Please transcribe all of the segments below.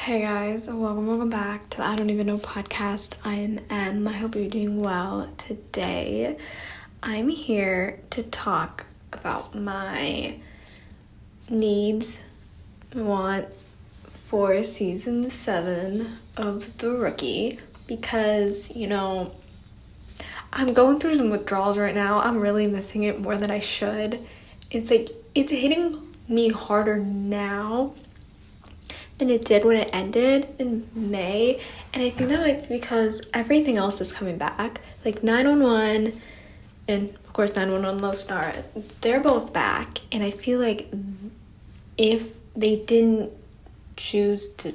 Hey guys, welcome back to the I Don't Even Know podcast. I'm Em. I hope you're doing well. Today, I'm here to talk about my needs and wants for season 7 of The Rookie because, I'm going through some withdrawals right now. I'm really missing it more than I should. It's hitting me harder now than it did when it ended in May, and I think that might be because everything else is coming back. Like 911 and of course 911 Lone Star, they're both back, and I feel like if they didn't choose to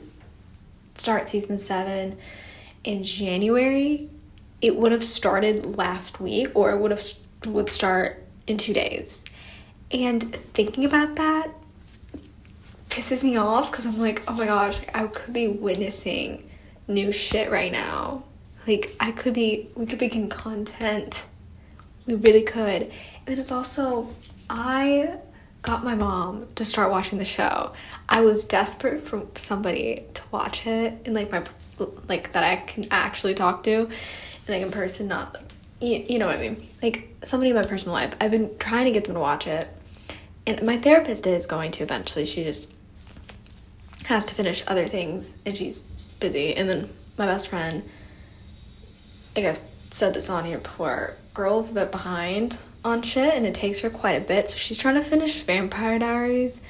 start season 7 in January, it would have started last week, or it would start in 2 days. And thinking about that pisses me off because I'm like, oh my gosh, I could be witnessing new shit right now. We could be making content. We really could. And it's also, I got my mom to start watching the show. I was desperate for somebody to watch it and that I can actually talk to, and in person, not you know what I mean, somebody in my personal life. I've been trying to get them to watch it, and my therapist is going to eventually. She just has to finish other things, and she's busy. And then my best friend, I guess said this on here before, girl's a bit behind on shit, and it takes her quite a bit. So she's trying to finish Vampire Diaries,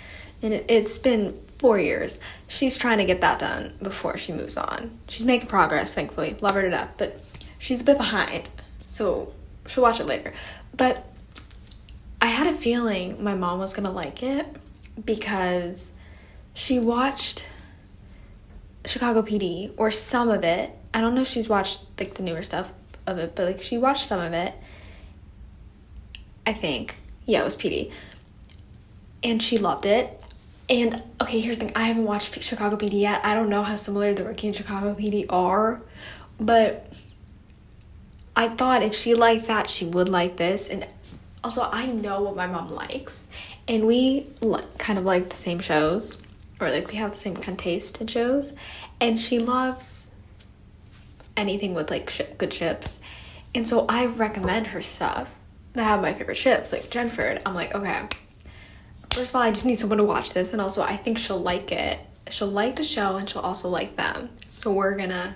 and it's been 4 years. She's trying to get that done before she moves on. She's making progress, thankfully. Love her to death, but she's a bit behind, so she'll watch it later. But I had a feeling my mom was gonna like it because she watched Chicago PD, or some of it. I don't know if she's watched the newer stuff of it, but she watched some of it. I think. Yeah, it was PD. And she loved it. And okay, here's the thing. I haven't watched Chicago PD yet. I don't know how similar The Rookie and Chicago PD are, but I thought if she liked that, she would like this. And also, I know what my mom likes, and we kind of like the same shows, or we have the same kind of taste in shows, and she loves anything with good chips. And so I recommend her stuff that have my favorite chips, like Jenford. I'm like, okay, first of all, I just need someone to watch this, and also I think she'll like it. She'll like the show, and she'll also like them. So we're gonna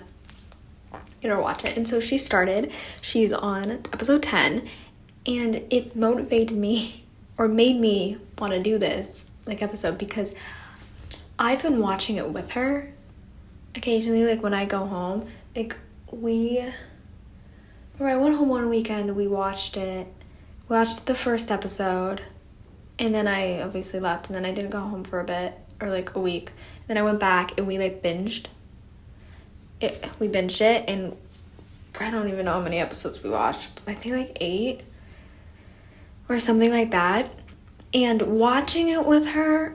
get her to watch it. And so she started. She's on episode 10, and it motivated me, or made me want to do this episode, because I've been watching it with her occasionally, when I go home. I went home one weekend, we watched it. We watched the first episode, and then I obviously left, and then I didn't go home for a bit, or a week. Then I went back, and we binged it. We binged it, and I don't even know how many episodes we watched, but I think 8 or something like that. And watching it with her,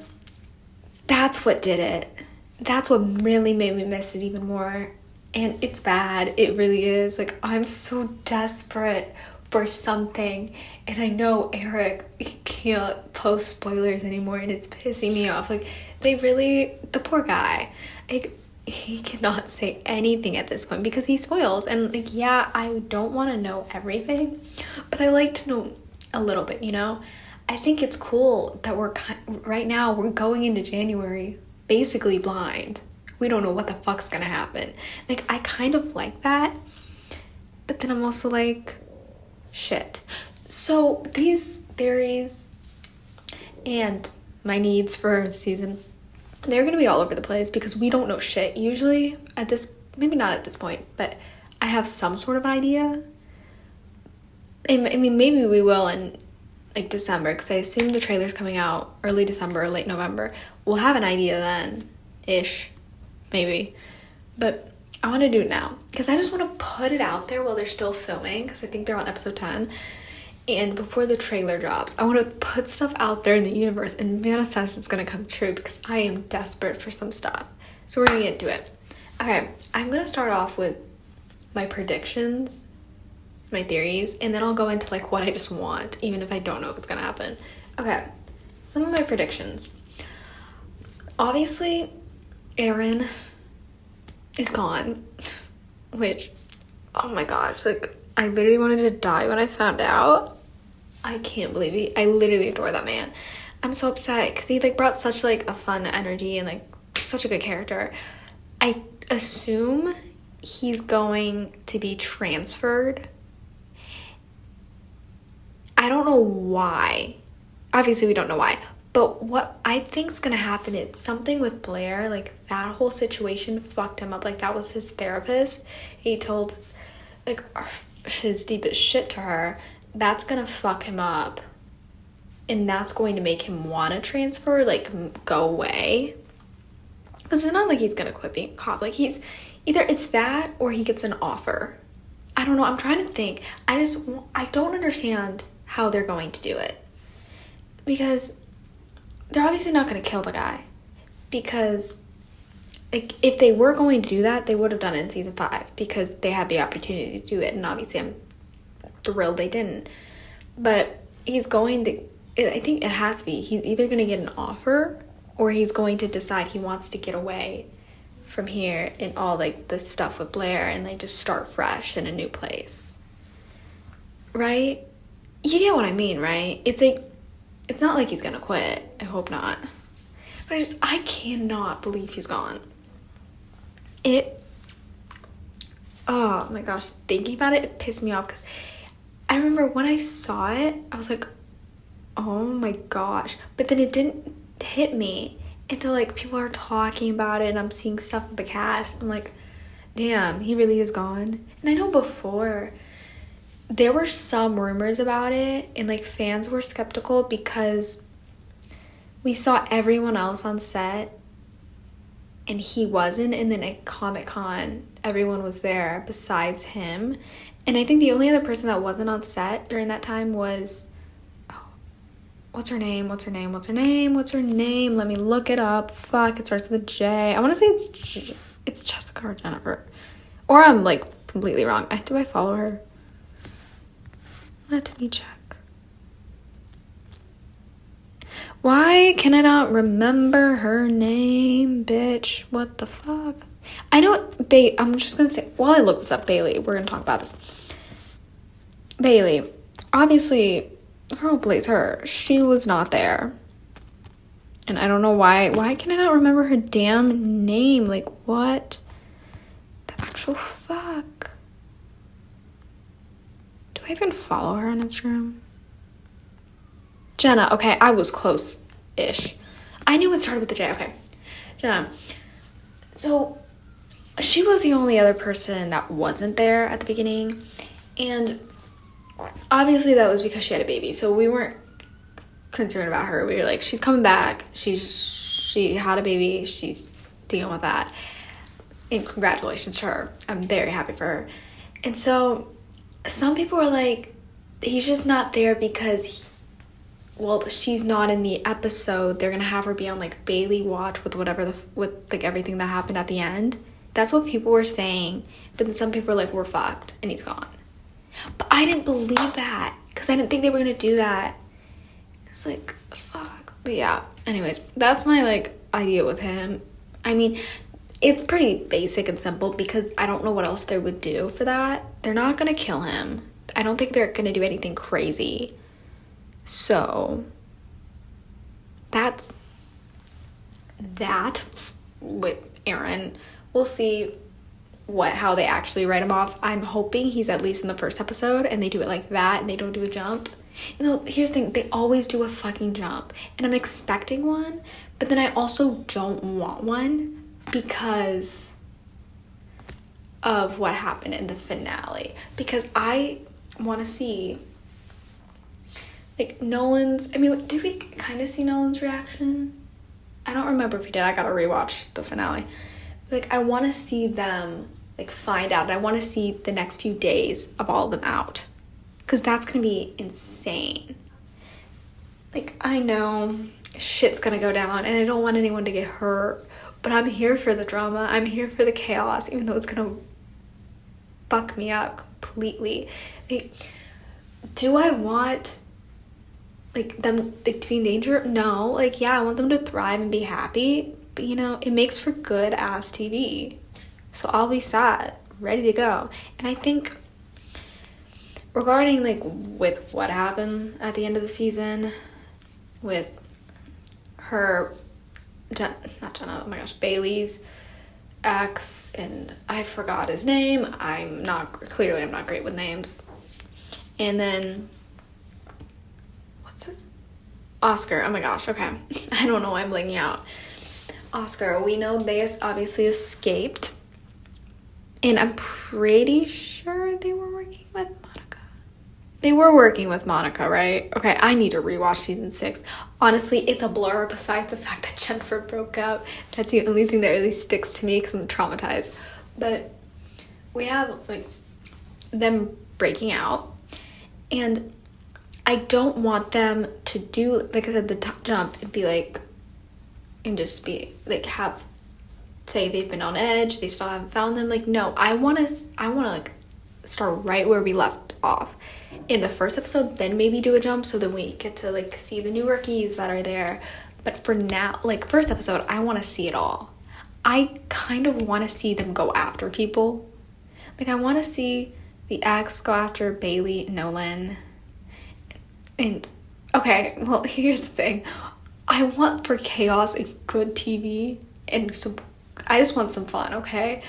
that's what did it. That's what really made me miss it even more. And it's bad. It really is. I'm so desperate for something. And I know Eric, he can't post spoilers anymore, and it's pissing me off. The poor guy, he cannot say anything at this point because he spoils. And yeah, I don't want to know everything, but I like to know a little bit, I think it's cool that right now we're going into January basically blind. We don't know what the fuck's gonna happen. I kind of like that, but then I'm also shit. So these theories and my needs for the season, they're gonna be all over the place because we don't know shit. Usually maybe not at this point, but I have some sort of idea. And maybe we will in December, because I assume the trailer's coming out early December or late November. We'll have an idea then-ish, maybe. But I want to do it now because I just want to put it out there while they're still filming, because I think they're on episode 10. And before the trailer drops, I want to put stuff out there in the universe and manifest it's going to come true, because I am desperate for some stuff. So we're going to get into it. Okay, I'm going to start off with my predictions, my theories, and then I'll go into what I just want, even if I don't know if it's gonna happen. Okay, some of my predictions. Obviously, Aaron is gone, which, oh my gosh, like, I literally wanted to die when I found out. I can't believe it. I literally adore that man. I'm so upset because he, like, brought such, like, a fun energy and, like, such a good character. I assume he's going to be transferred. I don't know why. Obviously, we don't know why. But what I think's gonna happen is something with Blair, like, that whole situation fucked him up. Like, that was his therapist. He told, like, his deepest shit to her. That's gonna fuck him up. And that's going to make him want to transfer, like, go away. Because it's not like he's gonna quit being a cop. Like, he's either it's that or he gets an offer. I don't know. I'm trying to think. I don't understand how they're going to do it. Because they're obviously not going to kill the guy. Because, like, if they were going to do that, they would have done it in season 5. Because they had the opportunity to do it. And obviously I'm thrilled they didn't. But he's going to, I think it has to be, he's either going to get an offer or he's going to decide he wants to get away from here and all, like, the stuff with Blair and, like, just start fresh in a new place. Right? You get what I mean, right? It's like, it's not like he's gonna quit. I hope not. But I cannot believe he's gone. Oh my gosh, thinking about it, it pissed me off because I remember when I saw it, I was like, oh my gosh. But then it didn't hit me until, like, people are talking about it and I'm seeing stuff with the cast. I'm like, damn, he really is gone. And I know before there were some rumors about it and, like, fans were skeptical because we saw everyone else on set and he wasn't. And then at Comic-Con, everyone was there besides him. And I think the only other person that wasn't on set during that time was, what's her name? Let me look it up. Fuck, it starts with a J. I want to say it's Jessica or Jennifer. Or I'm, like, completely wrong. Do I follow her? Let me check. Why can I not remember her name, bitch? What the fuck? I know I'm just gonna say, while I look this up, Bailey, we're gonna talk about this. Bailey, obviously, girl, blaze her. She was not there. And I don't know why. Why can I not remember her damn name? Like, what the actual fuck? Do I even follow her on Instagram? Jenna. Okay, I was close-ish. I knew it started with the J. Okay. Jenna. So, she was the only other person that wasn't there at the beginning. And obviously that was because she had a baby. So we weren't concerned about her. We were like, she's coming back. She had a baby. She's dealing with that. And congratulations to her. I'm very happy for her. And so some people were like, he's just not there because she's not in the episode. They're gonna have her be on, like, Bailey watch with whatever with like everything that happened at the end. That's what people were saying. But then some people were like, we're fucked and he's gone. But I didn't believe that because I didn't think they were gonna do that. It's like, fuck. But yeah, anyways, that's my, like, idea with him. I mean, it's pretty basic and simple because I don't know what else they would do for that. They're not gonna kill him. I don't think they're gonna do anything crazy. So that's that with Aaron. We'll see how they actually write him off. I'm hoping he's at least in the first episode and they do it like that and they don't do a jump. You know, here's the thing, they always do a fucking jump and I'm expecting one, but then I also don't want one because of what happened in the finale. Because I want to see, like, Nolan's, I mean, did we kind of see Nolan's reaction? I don't remember if we did. I gotta rewatch the finale. Like, I want to see them, like, find out. I want to see the next few days of all of them out. Because that's going to be insane. Like, I know shit's going to go down and I don't want anyone to get hurt. But I'm here for the drama. I'm here for the chaos, even though it's going to fuck me up completely. Like, do I want, like, them, like, to be in danger? No. Like, yeah, I want them to thrive and be happy. But, you know, it makes for good-ass TV. So I'll be set, ready to go. And I think regarding, like, with what happened at the end of the season with her, not Jenna, oh my gosh, Bailey's ex, and I forgot his name. I'm not great with names. And then, what's his? Oscar, oh my gosh, okay. I don't know why I'm blanking out. Oscar, we know they obviously escaped. And I'm pretty sure they were working with Monica. They were working with Monica, right? Okay, I need to rewatch season 6. Honestly, it's a blur besides the fact that Jennifer broke up. That's the only thing that really sticks to me because I'm traumatized. But we have, like, them breaking out. And I don't want them to do, like I said, the jump and be like, and just be, like, say they've been on edge, they still haven't found them. Like, no, I want to, like, start right where we left off in the first episode, then maybe do a jump so that we get to, like, see the new rookies that are there. But for now, like, first episode, I want to see it all. I kind of want to see them go after people. Like, I want to see the ex go after Bailey, Nolan. And, okay, well, here's the thing. I want for chaos and good TV, and some, I just want some fun, okay?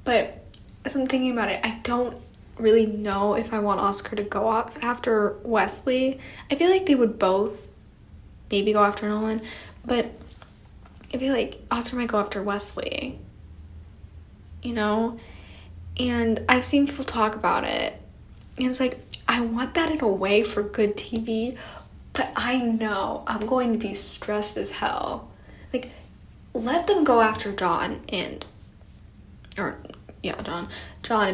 But as I'm thinking about it, I don't really know if I want Oscar to go off after Wesley. I feel like they would both maybe go after Nolan, but I feel like Oscar might go after Wesley, you know? And I've seen people talk about it, and it's like, I want that in a way for good TV, but I know I'm going to be stressed as hell. Like, let them go after John and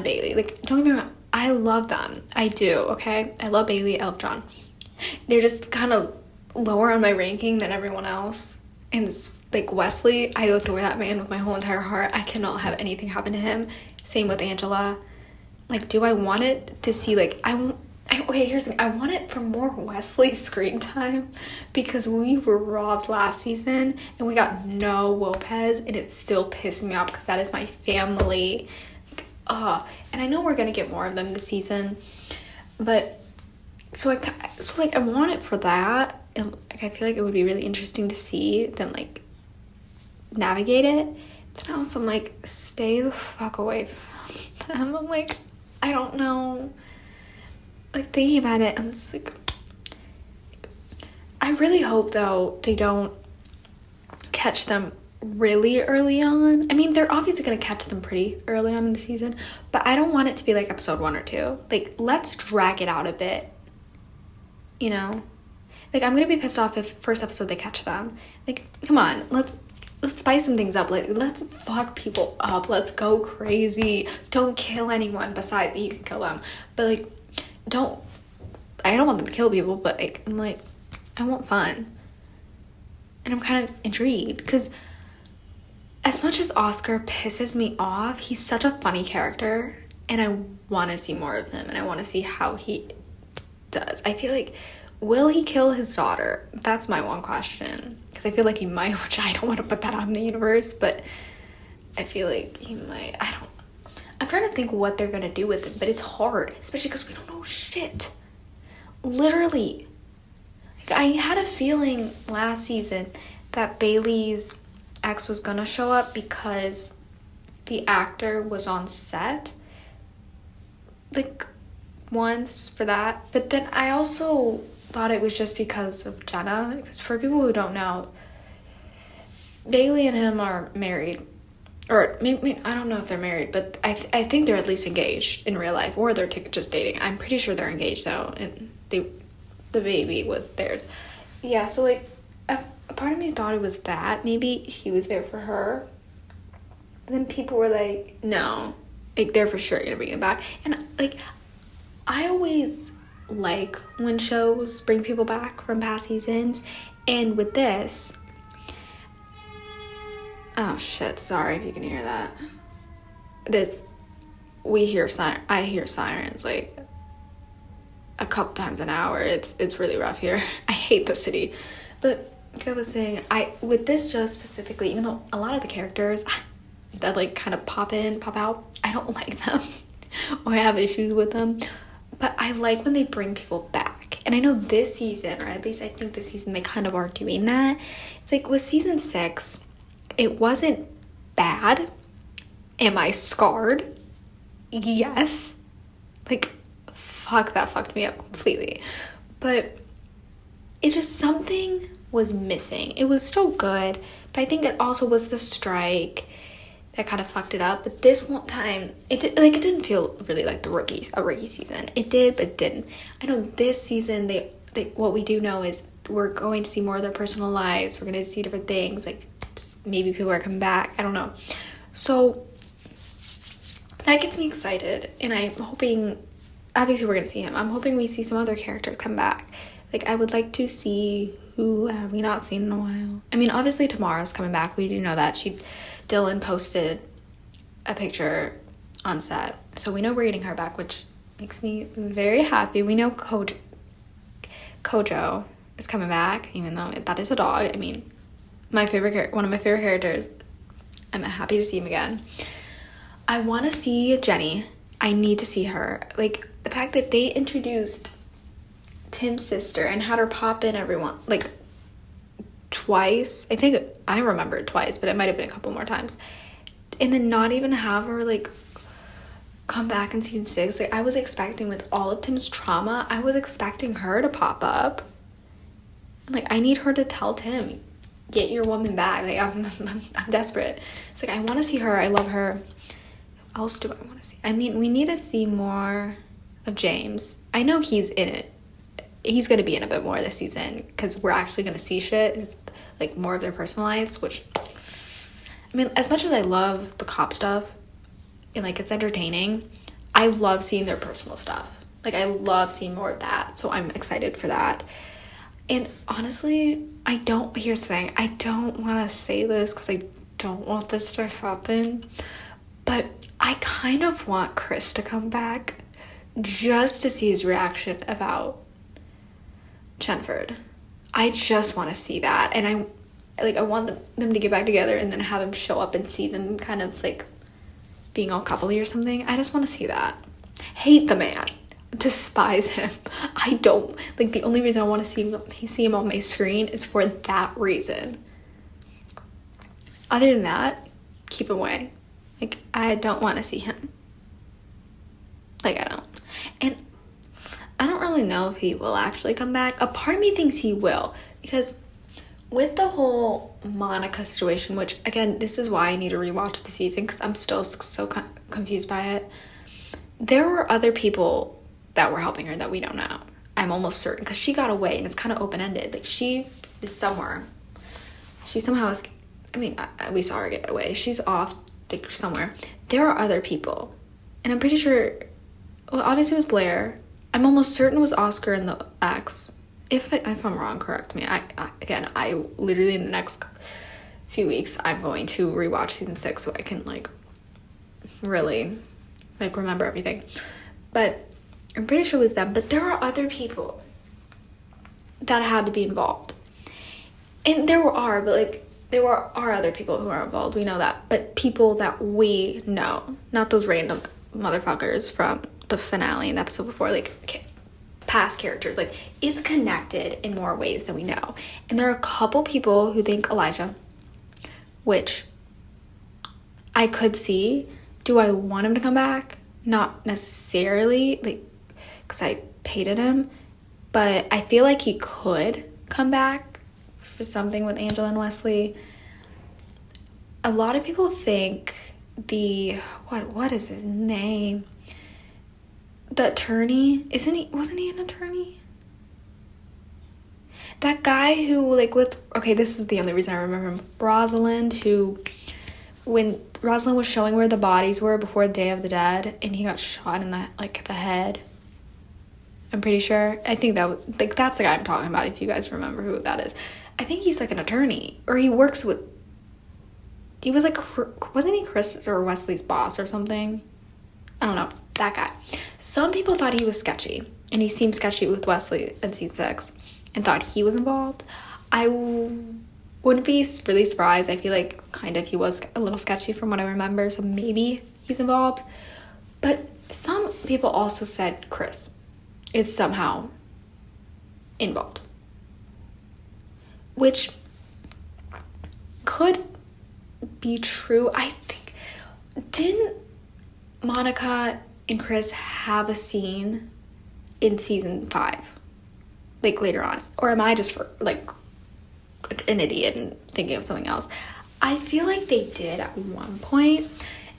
Bailey. Like, don't get me wrong, I love them. I do, okay? I love Bailey, I love John. They're just kind of lower on my ranking than everyone else. And, like, Wesley, I adore that man with my whole entire heart. I cannot have anything happen to him. Same with Angela. Like, do I want it to see, like, okay, here's the thing. I want it for more Wesley screen time because we were robbed last season and we got no Lopez, and it still pisses me off because that is my family. Like, and I know we're going to get more of them this season, but so I want it for that. And, like, I feel like it would be really interesting to see them, like, navigate it. But also, I'm like, stay the fuck away from them. I'm like, I don't know. Like, thinking about it, I'm just like, I really hope, though, they don't catch them really early on. I mean, they're obviously going to catch them pretty early on in the season, but I don't want it to be like episode 1 or 2. Like, let's drag it out a bit, you know? Like, I'm going to be pissed off if first episode they catch them. Like, come on, let's spice some things up. Like, let's fuck people up. Let's go crazy. Don't kill anyone besides you can kill them. But, like, I don't want them to kill people, but, like, I'm like, I want fun. And I'm kind of intrigued because as much as Oscar pisses me off, he's such a funny character and I want to see more of him and I want to see how he does. I feel like, will he kill his daughter? That's my one question, because I feel like he might, which I don't want to put that out in the universe, but I feel like he might. I'm trying to think what they're going to do with it, but it's hard, especially because we don't know shit. Literally. Like, I had a feeling last season that Bailey's ex was going to show up because the actor was on set, like, once for that. But then I also thought it was just because of Jenna, because for people who don't know, Bailey and him are married. Or maybe, I don't know if they're married, but I think they're at least engaged in real life, or they're just dating. I'm pretty sure they're engaged though, and the baby was theirs. Yeah, so, like, a part of me thought it was that maybe he was there for her. But then people were like, no, like, they're for sure gonna bring him back. And, like, I always like when shows bring people back from past seasons, and with this. Oh shit, sorry if you can hear that. I hear sirens like a couple times an hour. It's really rough here. I hate the city. But like I was saying, with this show specifically, even though a lot of the characters, that like kind of pop in, pop out. I don't like them or I have issues with them, but I like when they bring people back. And I know this season, or at least I think this season, they kind of are doing that. It's like with season 6, it wasn't bad. Am I scarred? Yes. Like, fuck, that fucked me up completely. But it's just something was missing. It was still good, but I think it also was the strike that kind of fucked it up. But this one time, it didn't feel really like a rookie season. It did, but it didn't. I know this season, they what we do know is we're going to see more of their personal lives. We're going to see different things. Like, maybe people are coming back. I don't know. So that gets me excited, and I'm hoping, obviously we're going to see him. I'm hoping we see some other characters come back. Like, I would like to see who have we not seen in a while. I mean, obviously Tamara's coming back. We do know that. Dylan posted a picture on set. So we know we're getting her back, which makes me very happy. We know Kojo is coming back, even though that is a dog. I mean, one of my favorite characters. I'm happy to see him again. I want to see Jenny. I need to see her. Like, the fact that they introduced Tim's sister and had her pop in everyone, like, twice. I think I remember it twice, but it might have been a couple more times. And then not even have her, like, come back in season 6. Like, I was expecting, with all of Tim's trauma, I was expecting her to pop up. Like, I need her to tell Tim, get your woman back. Like, I'm desperate. It's like, I want to see her. I love her. What else do I want to see? I mean, we need to see more of James. I know he's in it. He's going to be in a bit more this season because we're actually going to see shit. It's like more of their personal lives, which, I mean, as much as I love the cop stuff and like it's entertaining, I love seeing their personal stuff. Like, I love seeing more of that. So I'm excited for that. And honestly, here's the thing. I don't want to say this because I don't want this to happen, but I kind of want Chris to come back just to see his reaction about Chenford. I just want to see that, and I want them to get back together and then have him show up and see them kind of like being all coupley or something. I just want to see that. Hate the man, despise him. I don't like, the only reason I want to see him on my screen is for that reason. Other than that, keep him away. Like, I don't want to see him. Like, I don't. And I don't really know if he will actually come back. A part of me thinks he will, because with the whole Monica situation, which, again, this is why I need to rewatch the season, because I'm still so confused by it. There were other people that were helping her that we don't know. I'm almost certain, because she got away, and it's kind of open-ended. Like, she is somewhere. She somehow is, I mean, we saw her get away. She's off, like, somewhere. There are other people, and I'm pretty sure, well, obviously it was Blair. I'm almost certain it was Oscar and the ex. If I'm wrong, correct me. I literally, in the next few weeks, I'm going to rewatch season 6 so I can, like, really, like, remember everything. But I'm pretty sure it was them. But there are other people that had to be involved. And there are other people who are involved. We know that. But people that we know. Not those random motherfuckers from the finale and the episode before. Like, past characters. Like, it's connected in more ways than we know. And there are a couple people who think Elijah, which I could see. Do I want him to come back? Not necessarily, like, because I hated him, but I feel like he could come back for something with Angela and Wesley. A lot of people think what is his name? The attorney, wasn't he an attorney? That guy who, like, this is the only reason I remember him. Rosalind, who, when Rosalind was showing where the bodies were before Day of the Dead, and he got shot in the head. I'm pretty sure. I think that's the guy I'm talking about, if you guys remember who that is. I think he's, like, an attorney, or he works with, he was, like, wasn't he Chris or Wesley's boss or something? I don't know. That guy. Some people thought he was sketchy, and he seemed sketchy with Wesley in season 6, and thought he was involved. I wouldn't be really surprised. I feel like kind of he was a little sketchy from what I remember, so maybe he's involved. But some people also said Chris is somehow involved, which could be true. I think, didn't Monica and Chris have a scene in season 5, like later on? Or am I just like an idiot and thinking of something else? I feel like they did at one point,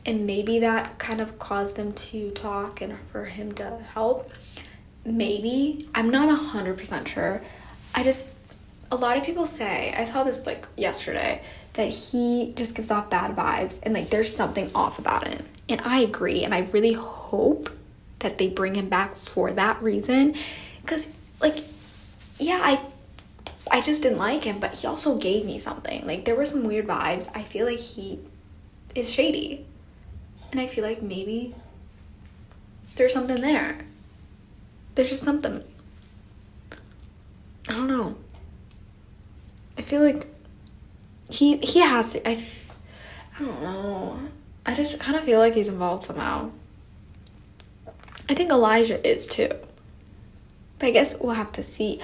and maybe that kind of caused them to talk and for him to help. Maybe. I'm not 100% sure. A lot of people say, I saw this like yesterday, that he just gives off bad vibes and like there's something off about him. And I agree, and I really hope that they bring him back for that reason. Because like, yeah, I just didn't like him, but he also gave me something. Like, there were some weird vibes. I feel like he is shady. And I feel like maybe there's something there. There's just something. I don't know. I feel like he has to. I don't know. I just kind of feel like he's involved somehow. I think Elijah is too. But I guess we'll have to see.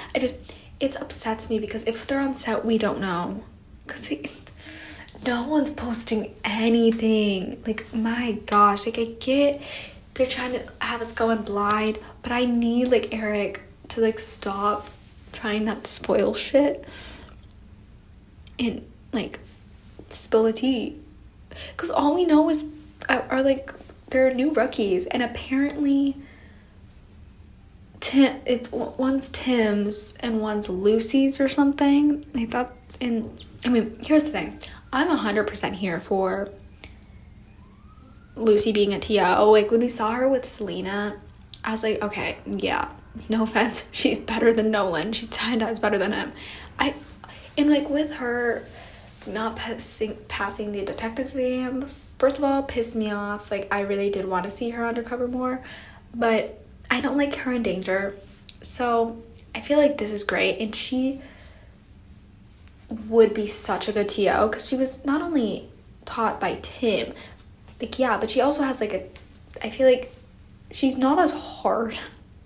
It upsets me because if they're on set, we don't know. Because no one's posting anything. Like, my gosh. Like, I get they're trying to have us go in blind, but I need, like, Eric to, like, stop trying not to spoil shit and, like, spill the tea. Because all we know is are like, they're new rookies, and apparently one's Tim's and one's Lucy's or something. I thought, here's the thing. I'm 100% here for Lucy being a TO. Like, when we saw her with Selena, I was like, okay, yeah, no offense, she's better than Nolan. She's 10 times better than him. And like, with her not passing the detective exam, first of all, pissed me off. Like, I really did want to see her undercover more, but I don't like her in danger. So I feel like this is great, and she would be such a good TO because she was not only taught by Tim, like, yeah, but she also has like I feel like she's not as hard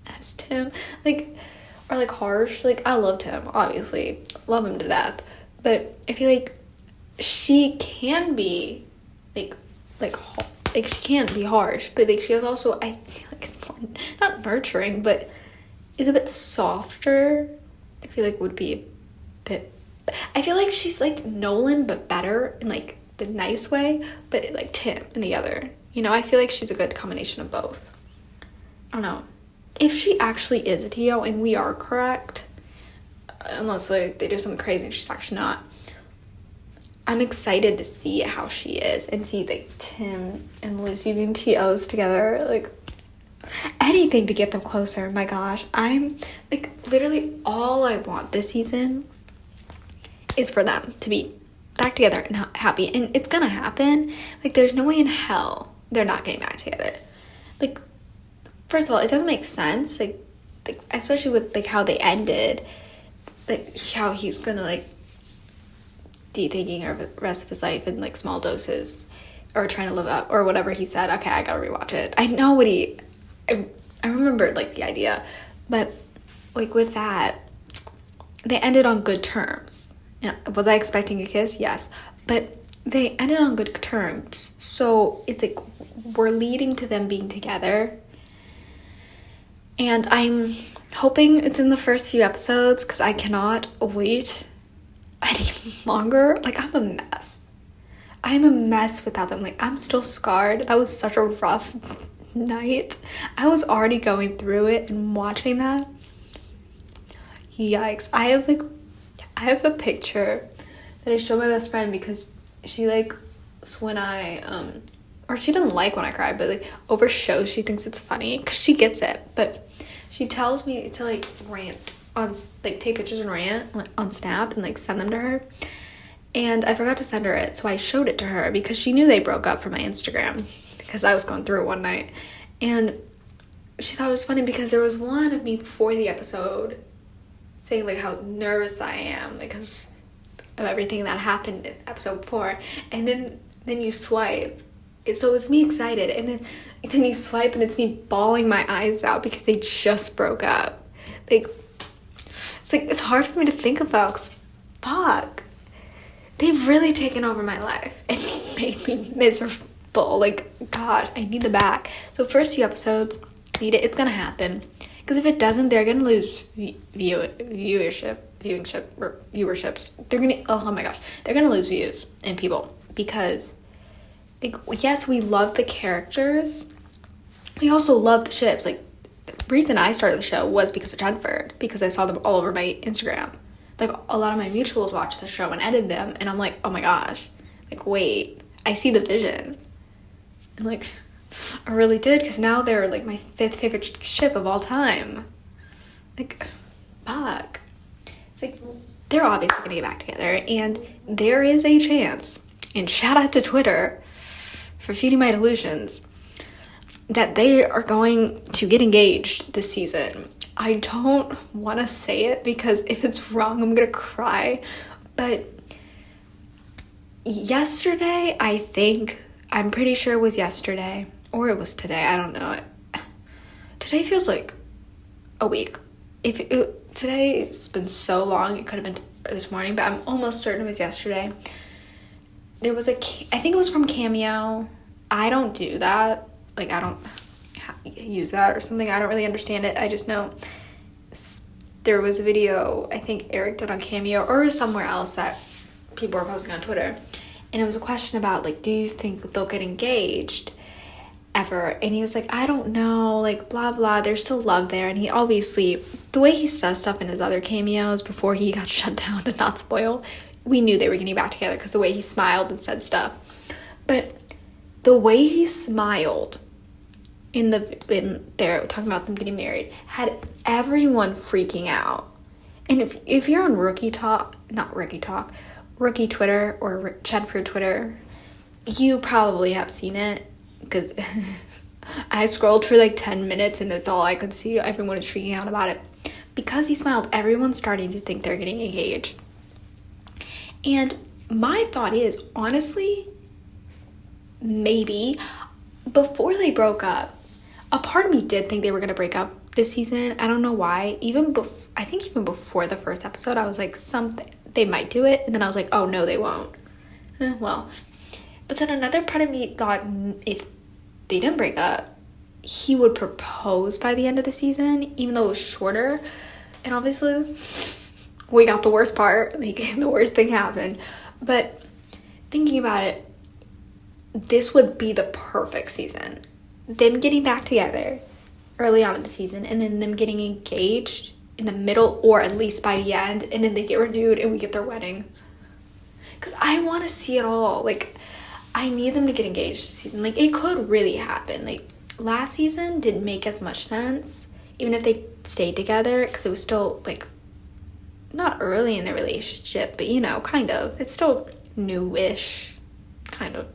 as Tim, like, or like harsh. Like, I love Tim, obviously, love him to death, but I feel like she can be like she can't be harsh, but like, she is also, I feel like it's more, not nurturing, but is a bit softer. I feel like would be a bit, I feel like she's like Nolan but better in like the nice way, but like Tim in the other, I feel like she's a good combination of both. I don't know if she actually is a TO and we are correct, unless like they do something crazy and she's actually not. I'm excited to see how she is and see like Tim and Lucy being TOs together. Like, anything to get them closer. My gosh, I'm like, literally all I want this season is for them to be back together and happy, and it's gonna happen. Like, there's no way in hell they're not getting back together. Like, first of all, it doesn't make sense, like especially with like how they ended, like how he's gonna like thinking of the rest of his life in like small doses, or trying to live up, or whatever he said. Okay, I gotta rewatch it. I know what I remembered like the idea, but like with that, they ended on good terms. Was I expecting a kiss? Yes, but they ended on good terms, so it's like we're leading to them being together, and I'm hoping it's in the first few episodes because I cannot wait any longer. Like, I'm a mess without them. Like, I'm still scarred. That was such a rough night. I was already going through it and watching that. Yikes. I have a picture that I showed my best friend because she likes when or she doesn't like when I cry, but like over shows she thinks it's funny because she gets it, but she tells me to like rant on, like, take pictures and rant like, on Snap and like send them to her, and I forgot to send her it, so I showed it to her because she knew they broke up from my Instagram because I was going through it one night, and she thought it was funny because there was one of me before the episode saying like how nervous I am because of everything that happened in episode 4, and then you swipe. So it's me excited, and then you swipe, and it's me bawling my eyes out because they just broke up. Like, it's hard for me to think about, 'cause fuck. They've really taken over my life and made me miserable. Like, God, I need them back. So first 2 episodes, need it. It's gonna happen. Because if it doesn't, they're gonna lose viewerships. They're gonna, oh my gosh, they're gonna lose views and people. Because, like, yes, we love the characters. We also love the ships. Like, the reason I started the show was because of Jennifer. Because I saw them all over my Instagram. Like, a lot of my mutuals watch the show and edit them, and I'm like, oh my gosh, like, wait, I see the vision. And, like, I really did, because now they're, like, my 5th favorite ship of all time. Like, fuck. It's like, they're obviously gonna get back together, and there is a chance, and shout out to Twitter for feeding my delusions, that they are going to get engaged this season. I don't want to say it because if it's wrong, I'm going to cry. But yesterday, I'm pretty sure it was yesterday. Or it was today. I don't know. Today feels like a week. Today's been so long. It could have been this morning. But I'm almost certain it was yesterday. There was I think it was from Cameo. I don't do that. Like, I don't use that or something. I don't really understand it. I just know there was a video I think Eric did on Cameo or somewhere else that people were posting on Twitter, and it was a question about, like, do you think they'll get engaged ever? And he was like, I don't know, like, blah blah, there's still love there. And he obviously, the way he does stuff in his other cameos before he got shut down, to not spoil, we knew they were getting back together because the way he smiled and said stuff. But the way he smiled in there talking about them getting married had everyone freaking out. And if you're on rookie Twitter or Jennifer Twitter, you probably have seen it, because I scrolled for like 10 minutes and that's all I could see. Everyone was freaking out about it because he smiled. Everyone's starting to think they're getting engaged, and my thought is, honestly, maybe before they broke up, a part of me did think they were going to break up this season. I don't know why. I think even before the first episode, I was like, they might do it. And then I was like, oh, no, they won't. Well. But then another part of me thought, if they didn't break up, he would propose by the end of the season, even though it was shorter. And obviously, we got the worst part. Like, the worst thing happened. But thinking about it, this would be the perfect season. Them getting back together early on in the season, and then them getting engaged in the middle, or at least by the end, and then they get renewed and we get their wedding. Because I want to see it all. Like, I need them to get engaged this season. Like, it could really happen. Like, last season didn't make as much sense, even if they stayed together, because it was still, like, not early in their relationship, but, you know, kind of. It's still newish, kind of.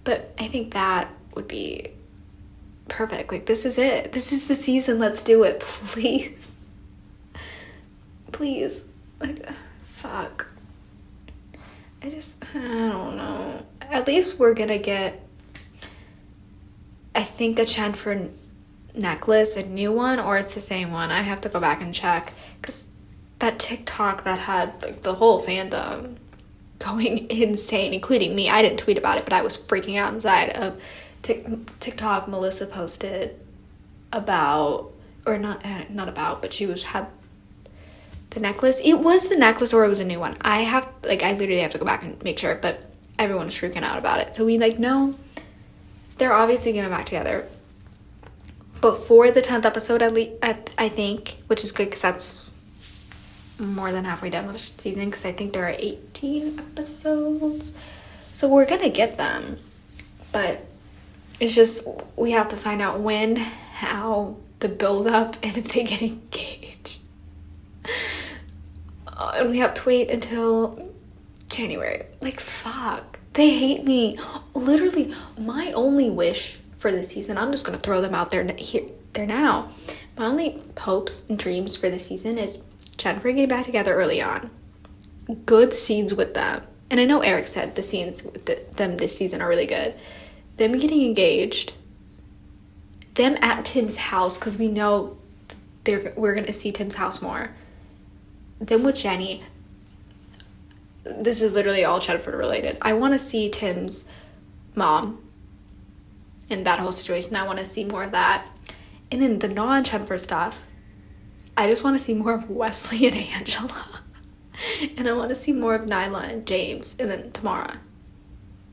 But I think that would be perfect. Like, this is it. This is the season. Let's do it, please. Please. Like, fuck. I don't know. At least we're gonna get, I think, a Chenford necklace, a new one, or it's the same one. I have to go back and check, because that TikTok that had, like, the whole fandom going insane, including me. I didn't tweet about it, but I was freaking out inside of TikTok. Melissa posted about, or not about, but she had the necklace. It was the necklace, or it was a new one. I literally have to go back and make sure, but everyone was freaking out about it. So we, like, know they're obviously getting back together before the 10th episode, at least, I think, which is good, because that's more than halfway done with the season, because I think there are 18 episodes. So we're gonna get them, but it's just, we have to find out when, how, the build up, and if they get engaged. And we have to wait until January. Like, fuck. They hate me. Literally, my only wish for this season, I'm just going to throw them out there now. My only hopes and dreams for this season is Jennifer getting back together early on. good scenes with them. And I know Eric said the scenes with them this season are really good. Them getting engaged, them at Tim's house, because we know we're going to see Tim's house more. Them with Jenny. This is literally all Chetford related. I want to see Tim's mom in that whole situation. I want to see more of that. And then the non-Chetford stuff, I just want to see more of Wesley and Angela. And I want to see more of Nyla and James, and then Tamara.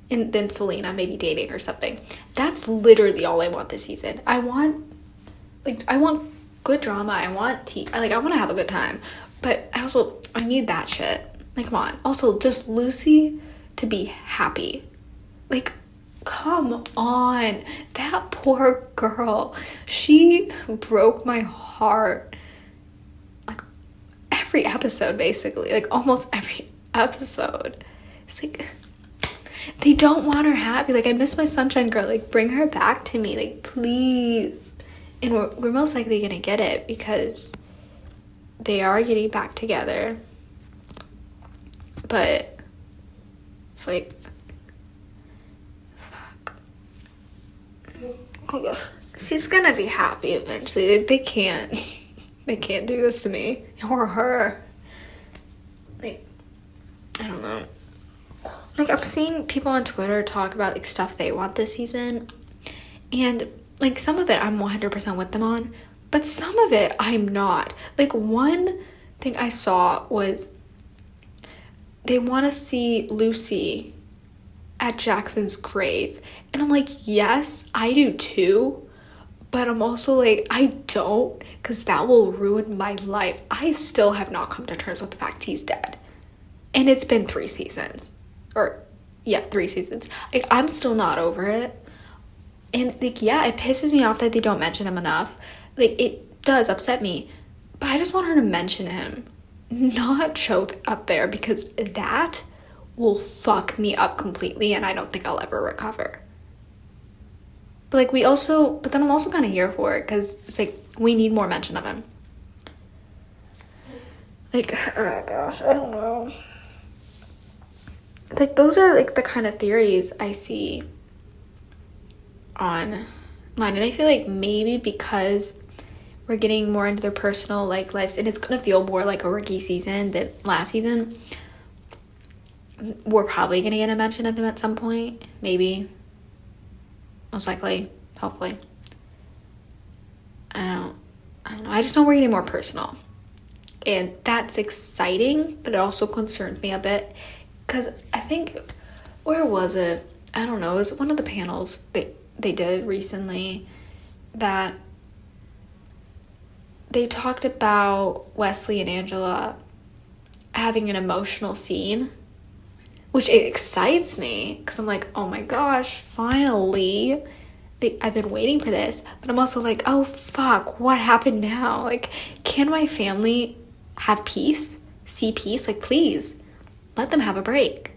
And then Selena maybe dating or something. That's literally all I want this season. I want good drama. I want I want to have a good time. But I need that shit. Like, come on. Also, just Lucy to be happy. Like, come on. That poor girl. She broke my heart. Like, every episode, basically. Like, almost every episode. It's like, they don't want her happy. Like, I miss my sunshine girl. Like, bring her back to me. Like, please. And we're most likely gonna get it because they are getting back together. But it's like, fuck. She's gonna be happy eventually. They can't do this to me or her. Like, I don't know. Like, I'm seeing people on Twitter talk about like stuff they want this season, and like some of it I'm 100% with them on, but some of it I'm not. Like, one thing I saw was they want to see Lucy at Jackson's grave. And I'm like, yes, I do too. But I'm also like, I don't, because that will ruin my life. I still have not come to terms with the fact he's dead. And it's been 3 seasons. 3 seasons. Like, I'm still not over it. And like, yeah, it pisses me off that they don't mention him enough. Like, it does upset me. But I just want her to mention him. Not choke up there, because that will fuck me up completely and I don't think I'll ever recover. But then I'm also kind of here for it, because it's like, we need more mention of him. Like, oh gosh, I don't know. Like, those are like the kind of theories I see online, and I feel like maybe because we're getting more into their personal like lives, and it's gonna feel more like a rookie season than last season, we're probably gonna get a mention of him at some point. Maybe, most likely, hopefully. I don't know. I just know we're getting more personal, and that's exciting, but it also concerns me a bit, because I think, where was it? I don't know. It was one of the panels they did recently that they talked about Wesley and Angela having an emotional scene, which it excites me, because I'm like, oh my gosh, finally. I've been waiting for this. But I'm also like, oh fuck, what happened now? Like, can my family have peace? See peace? Like, please, let them have a break.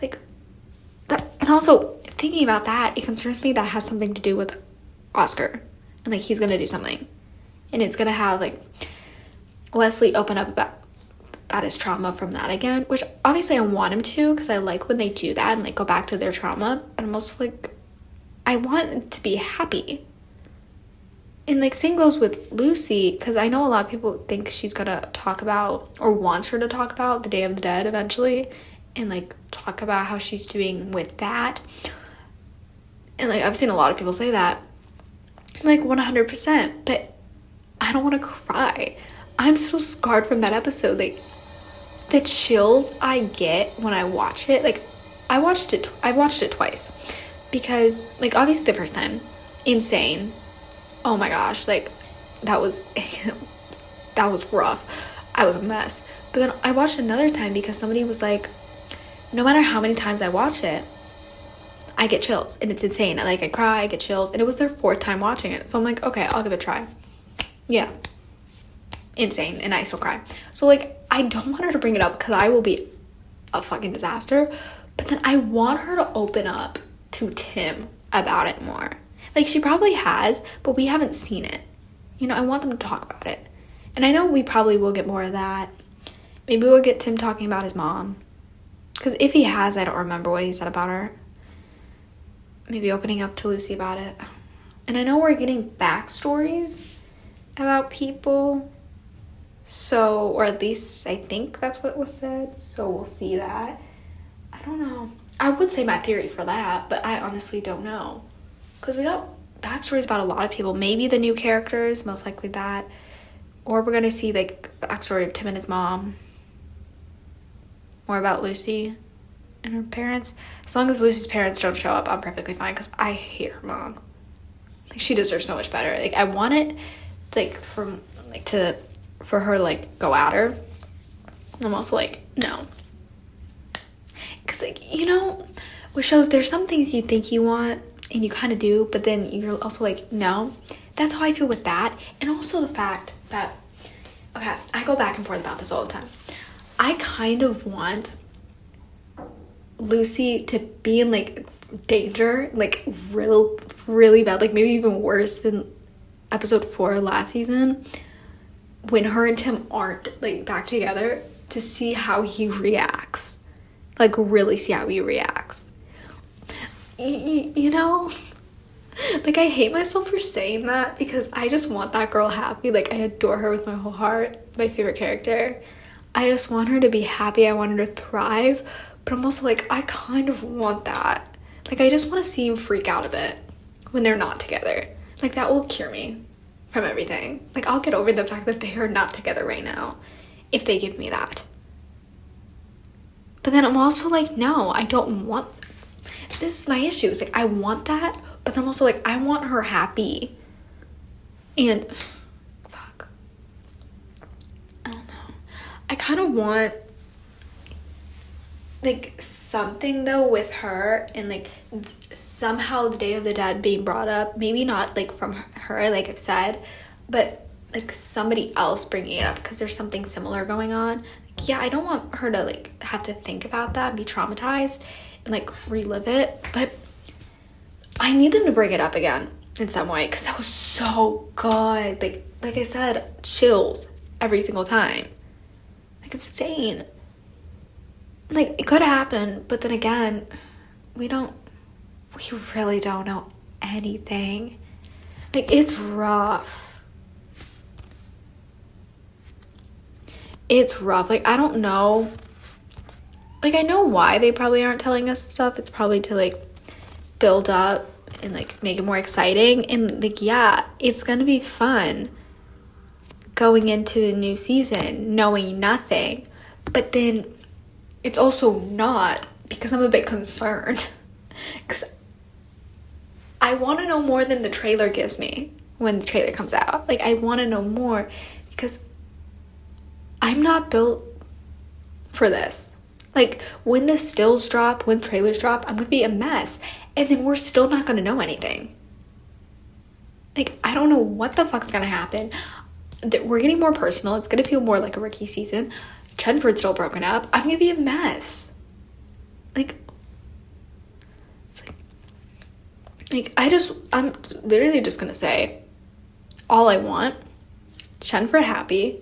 Like, that, and also, thinking about that, it concerns me that has something to do with Oscar. And like, he's gonna do something, and it's gonna have like Wesley open up about his trauma from that again, which obviously I want him to, because I like when they do that and like go back to their trauma. But I'm also like, I want him to be happy. And like, same goes with Lucy, because I know a lot of people think she's gonna talk about, or wants her to talk about, the Day of the Dead eventually, and like talk about how she's doing with that. And like, I've seen a lot of people say that. Like, 100%, but I don't want to cry. I'm so scarred from that episode. Like, the chills I get when I watch it, like, I watched it twice, because like, obviously the first time, insane, oh my gosh, like, that was rough. I was a mess. But then I watched it another time because somebody was like, no matter how many times I watch it, I get chills, and it's insane. I cry, I get chills, and it was their 4th time watching it. So I'm like, okay, I'll give it a try. Yeah. Insane, and I still cry. So like, I don't want her to bring it up, because I will be a fucking disaster. But then I want her to open up to Tim about it more. Like, she probably has, but we haven't seen it. You know, I want them to talk about it. And I know we probably will get more of that Maybe we'll get Tim talking about his mom. Because if he has, I don't remember what he said about her. Maybe opening up to Lucy about it. And I know we're getting backstories about people. So, or at least I think that's what was said. So we'll see that. I don't know. I would say my theory for that, but I honestly don't know. Because we got backstories about a lot of people. Maybe the new characters, most likely that. Or we're going to see, like, the backstory of Tim and his mom. More about Lucy and her parents. As long as Lucy's parents don't show up, I'm perfectly fine. Because I hate her mom. Like, she deserves so much better. Like, I want it, like, for her, like, go at her. I'm also like, no. Because, like, you know, with shows, there's some things you think you want, and you kind of do, but then you're also like, no. That's how I feel with that. And also the fact that, okay, I go back and forth about this all the time. I kind of want Lucy to be in, like, danger, like, really bad, like, maybe even worse than episode 4 last season, when her and Tim aren't, like, back together, to see how he reacts. Like, really see how he reacts. You know? Like, I hate myself for saying that, because I just want that girl happy. Like, I adore her with my whole heart. My favorite character. I just want her to be happy. I want her to thrive. But I'm also like, I kind of want that. Like, I just want to see him freak out a bit when they're not together. Like, that will cure me from everything. Like, I'll get over the fact that they are not together right now if they give me that. But then I'm also like, no, I don't want... This is my issue. It's like, I want that, but I'm also like, I want her happy. And... fuck. I don't know. I kind of want... like, something, though, with her, and, like, somehow the Day of the Dead being brought up. Maybe not, like, from her, like I've said, but, like, somebody else bringing it up, because there's something similar going on. Like, yeah, I don't want her to, like, have to think about that and be traumatized and, like, relive it, but I need them to bring it up again in some way, because that was so good. Like I said, chills every single time. Like, it's insane. Like, it could happen, but then again, we really don't know anything. Like, it's rough. It's rough. Like, I don't know. Like, I know why they probably aren't telling us stuff. It's probably to, like, build up and, like, make it more exciting. And, like, yeah, it's gonna be fun going into the new season knowing nothing. But then it's also not, because I'm a bit concerned. Because I want to know more than the trailer gives me when the trailer comes out. Like, I want to know more, because I'm not built for this. Like, when the stills drop, when trailers drop, I'm going to be a mess. And then we're still not going to know anything. Like, I don't know what the fuck's going to happen. We're getting more personal. It's going to feel more like a rookie season. Chenford's still broken up. I'm gonna be a mess. Like, it's like I'm literally just gonna say, all I want, Chenford happy,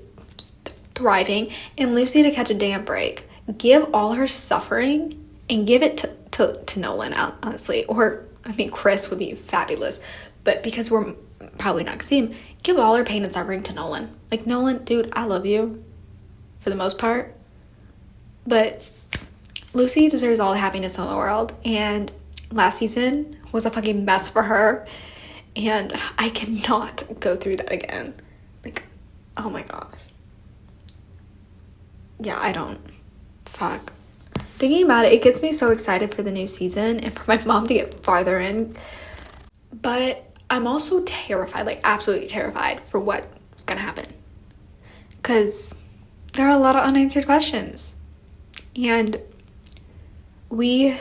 thriving, and Lucy to catch a damn break. Give all her suffering and give it to Nolan, honestly. Or, I mean, Chris would be fabulous. But because we're probably not gonna see him, give all her pain and suffering to Nolan. Like, Nolan, dude, I love you. For the most part. But Lucy deserves all the happiness in the world. And last season was a fucking mess for her. And I cannot go through that again. Like, oh my gosh. Yeah, I don't. Fuck. Thinking about it, it gets me so excited for the new season and for my mom to get farther in. But I'm also terrified, like absolutely terrified for what's gonna happen. Because there are a lot of unanswered questions. And we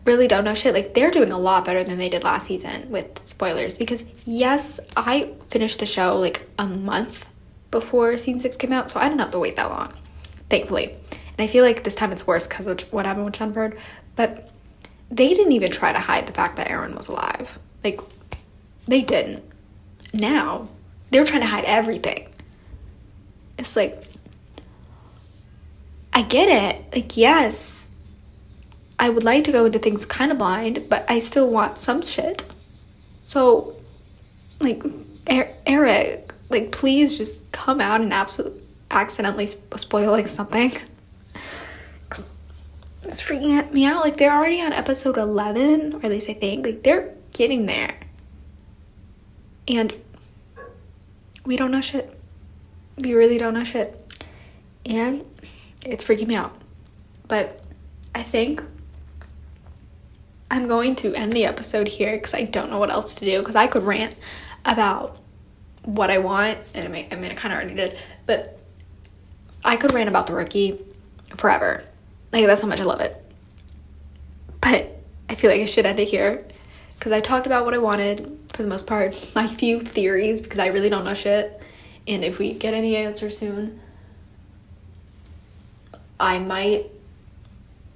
really don't know shit. Like, they're doing a lot better than they did last season with spoilers. Because, yes, I finished the show, like, a month before season 6 came out. So I didn't have to wait that long, thankfully. And I feel like this time it's worse because of what happened with Chenford. But they didn't even try to hide the fact that Aaron was alive. Like, they didn't. Now, they're trying to hide everything. It's like, I get it. Like, yes, I would like to go into things kind of blind, but I still want some shit. So, like, Eric, like, please just come out and accidentally spoil, like, something. It's freaking me out. Like, they're already on episode 11, or at least I think. Like, they're getting there. And we don't know shit. We really don't know shit. And it's freaking me out. But I think I'm going to end the episode here because I don't know what else to do. Because I could rant about what I want. And I kind of already did. But I could rant about The Rookie forever. Like, that's how much I love it. But I feel like I should end it here. Because I talked about what I wanted, for the most part. My few theories, because I really don't know shit. And if we get any answers soon, I might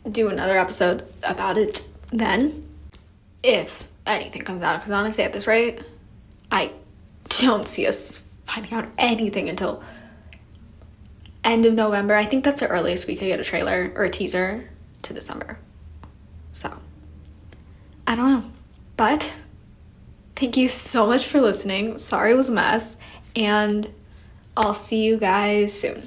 do another episode about it then. If anything comes out. Because honestly, at this rate, I don't see us finding out anything until end of November. I think that's the earliest we could get a trailer or a teaser to December. So, I don't know. But thank you so much for listening. Sorry it was a mess. And I'll see you guys soon.